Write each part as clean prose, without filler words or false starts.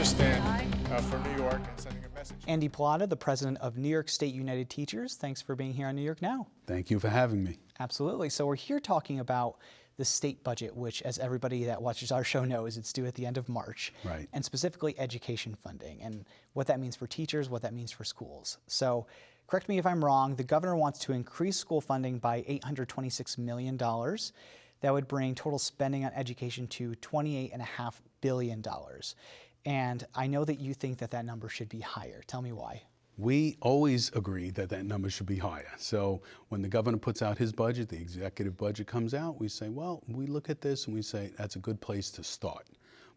stand for New York and sending a message. Andy Pallotta, the president of New York State United Teachers. Thanks for being here on New York Now. Thank you for having me. Absolutely. So we're here talking about the state budget, which, as everybody that watches our show knows, it's due at the end of March. Right. And specifically education funding and what that means for teachers, what that means for schools. So correct me if I'm wrong, the governor wants to increase school funding by $826 million. That would bring total spending on education to $28.5 billion. And I know that you think that that number should be higher. Tell me why. We always agree that that number should be higher. So when the governor puts out his budget, the executive budget comes out, we say, well, we look at this and we say that's a good place to start.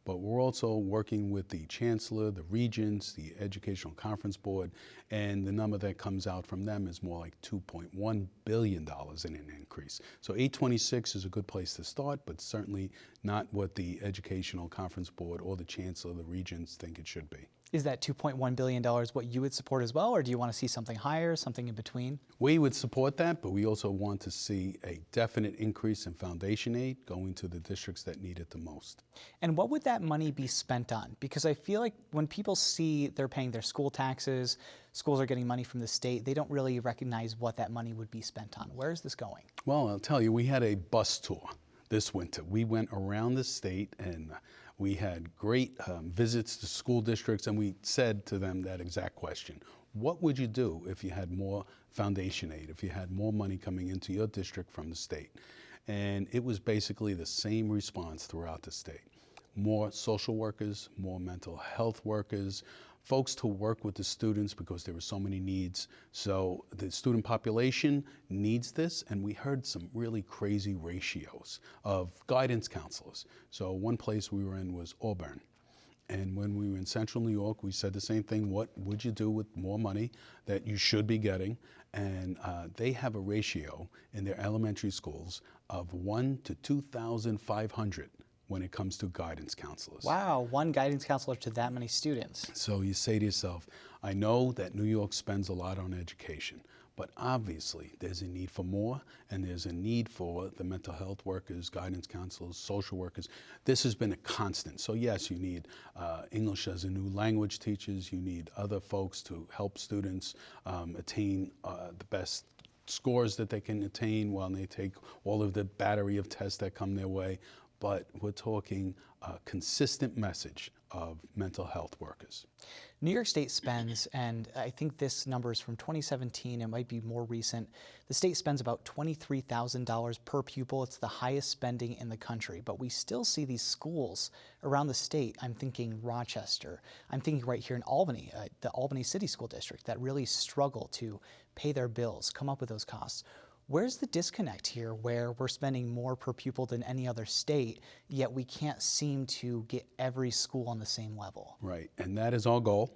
But we're also working with the chancellor, the regents, the educational conference board, and the number that comes out from them is more like $2.1 billion in an increase. So 826 is a good place to start, but certainly not what the educational conference board or the chancellor, the regents think it should be. Is that $2.1 billion what you would support as well, or do you want to see something higher, something in between? We would support that, but we also want to see a definite increase in foundation aid going to the districts that need it the most. And what would that money be spent on? Because I feel like when people see they're paying their school taxes, schools are getting money from the state, they don't really recognize what that money would be spent on. Where is this going? Well, I'll tell you, we had a bus tour this winter. We went around the state and we had great visits to school districts, and we said to them that exact question. What would you do if you had more foundation aid, if you had more money coming into your district from the state? And it was basically the same response throughout the state. More social workers, more mental health workers, folks to work with the students because there were so many needs. So the student population needs this, and we heard some really crazy ratios of guidance counselors. So one place we were in was Auburn. And when we were in central New York, we said the same thing. What would you do with more money that you should be getting? And they have a ratio in their elementary schools of 1 to 2,500 when it comes to guidance counselors. Wow, one guidance counselor to that many students. So you say to yourself, I know that New York spends a lot on education, but obviously there's a need for more, and there's a need for the mental health workers, guidance counselors, social workers. This has been a constant. So yes, you need English as a new language teachers, you need other folks to help students attain the best scores that they can attain while they take all of the battery of tests that come their way. But we're talking a consistent message of mental health workers. New York State spends, and I think this number is from 2017, it might be more recent, the state spends about $23,000 per pupil. It's the highest spending in the country, but we still see these schools around the state. I'm thinking Rochester. I'm thinking right here in Albany, the Albany City School District, that really struggle to pay their bills, come up with those costs. Where's the disconnect here where we're spending more per pupil than any other state, yet we can't seem to get every school on the same level? Right, and that is our goal.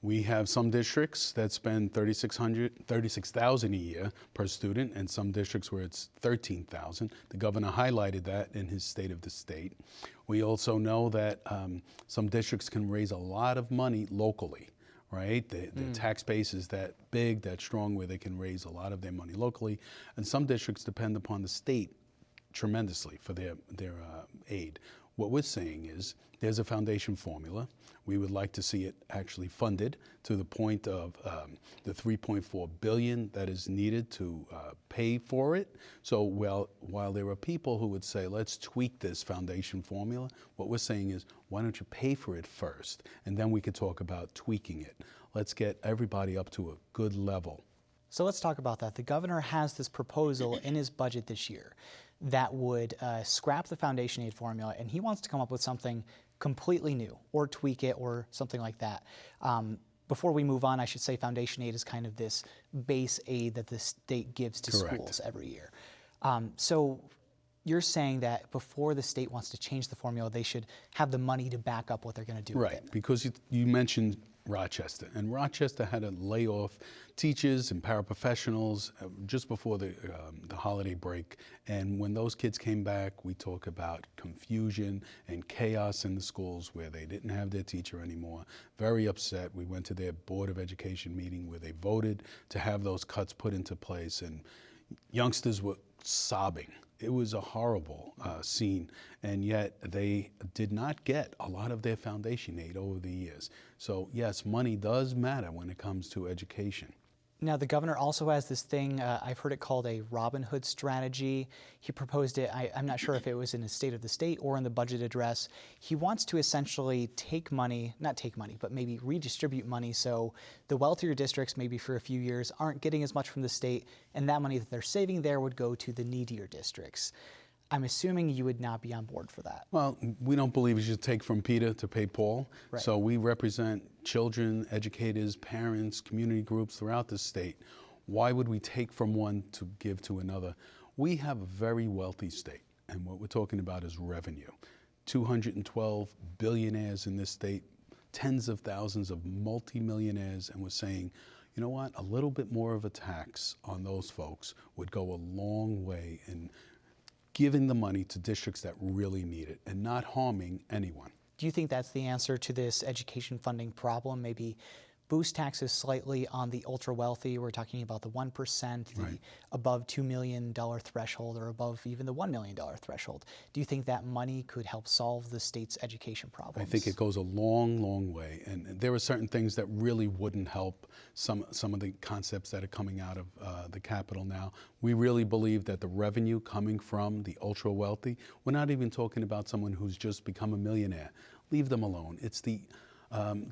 We have some districts that spend $36,000 a year per student, and some districts where it's $13,000. The governor highlighted that in his State of the State. We also know that some districts can raise a lot of money locally. Right? The tax base is that big, that strong, where they can raise a lot of their money locally. And some districts depend upon the state tremendously for their aid. What we're saying is there's a foundation formula. We would like to see it actually funded to the point of the $3.4 billion that is needed to pay for it. So while there are people who would say, let's tweak this foundation formula, what we're saying is, why don't you pay for it first, and then we could talk about tweaking it. Let's get everybody up to a good level. So let's talk about that. The governor has this proposal in his budget this year that would scrap the foundation aid formula, and he wants to come up with something completely new or tweak it or something like that. Before we move on, I should say foundation aid is kind of this base aid that the state gives to Correct. schools every year. So you're saying that before the state wants to change the formula, they should have the money to back up what they're going to do with it. Right, because you mentioned Rochester, and Rochester had to lay off teachers and paraprofessionals just before the holiday break. And when those kids came back, we talk about confusion and chaos in the schools where they didn't have their teacher anymore. Very upset. We went to their Board of Education meeting where they voted to have those cuts put into place, and youngsters were sobbing It was a horrible scene, and yet they did not get a lot of their foundation aid over the years. So yes, money does matter when it comes to education. Now, the governor also has this thing, I've heard it called a Robin Hood strategy. He proposed it, I'm not sure if it was in his State of the State or in the budget address. He wants to essentially take money, not take money, but maybe redistribute money so the wealthier districts, maybe for a few years, aren't getting as much from the state, and that money that they're saving there would go to the needier districts. I'm assuming you would not be on board for that. Well, we don't believe you should take from Peter to pay Paul. Right. So we represent children, educators, parents, community groups throughout the state. Why would we take from one to give to another? We have a very wealthy state, and what we're talking about is revenue. 212 billionaires in this state, tens of thousands of multimillionaires, and we're saying, you know what, a little bit more of a tax on those folks would go a long way in giving the money to districts that really need it and not harming anyone. Do you think that's the answer to this education funding problem? Maybe boost taxes slightly on the ultra wealthy. We're talking about the 1%, the Right. above $2 million threshold, or above even the $1 million threshold. Do you think that money could help solve the state's education problems? I think it goes a long, long way. And there are certain things that really wouldn't help some of the concepts that are coming out of the Capitol now. We really believe that the revenue coming from the ultra wealthy, we're not even talking about someone who's just become a millionaire. Leave them alone. It's the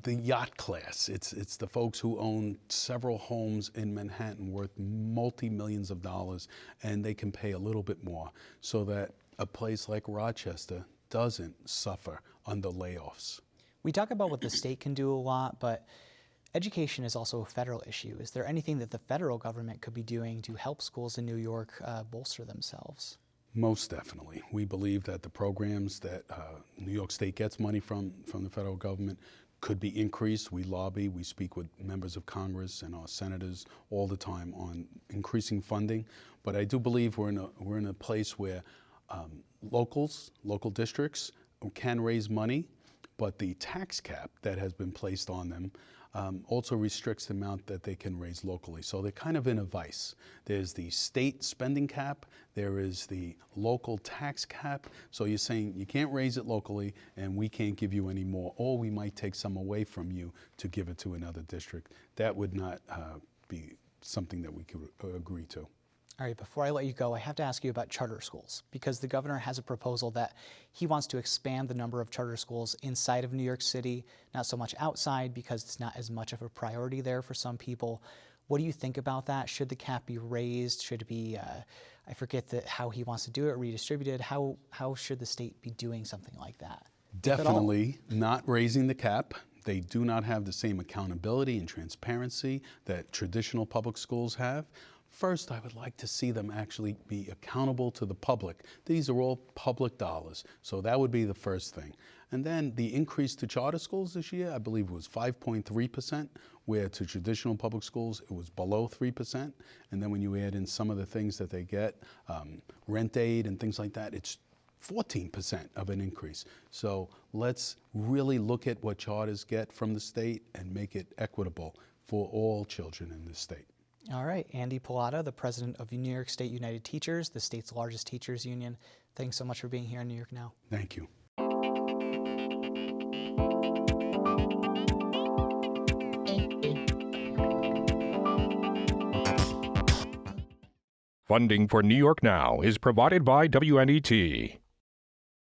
yacht class. It's the folks who own several homes in Manhattan worth multi-millions of dollars, and they can pay a little bit more so that a place like Rochester doesn't suffer under layoffs. We talk about what the state can do a lot, but education is also a federal issue. Is there anything that the federal government could be doing to help schools in New York bolster themselves? Most definitely. We believe that the programs that New York State gets money from the federal government could be increased. We lobby, we speak with members of Congress and our senators all the time on increasing funding. But I do believe we're in a place where local districts can raise money, but the tax cap that has been placed on them also restricts the amount that they can raise locally. So they're kind of in a vice. There's the state spending cap, there is the local tax cap. So you're saying you can't raise it locally and we can't give you any more, or we might take some away from you to give it to another district. That would not be something that we could agree to. All right, before I let you go, I have to ask you about charter schools, because the governor has a proposal that he wants to expand the number of charter schools inside of New York City, not so much outside because it's not as much of a priority there for some people. What do you think about that? Should the cap be raised? Should it be, I forget how he wants to do it, redistributed? How should the state be doing something like that? Definitely not raising the cap. They do not have the same accountability and transparency that traditional public schools have. First, I would like to see them actually be accountable to the public. These are all public dollars, so that would be the first thing. And then the increase to charter schools this year, I believe, was 5.3%, where to traditional public schools it was below 3%. And then when you add in some of the things that they get, rent aid and things like that, it's 14% of an increase. So let's really look at what charters get from the state and make it equitable for all children in this state. All right, Andy Pallotta, the president of New York State United Teachers, the state's largest teachers union. Thanks so much for being here on New York Now. Thank you. Funding for New York Now is provided by WNET.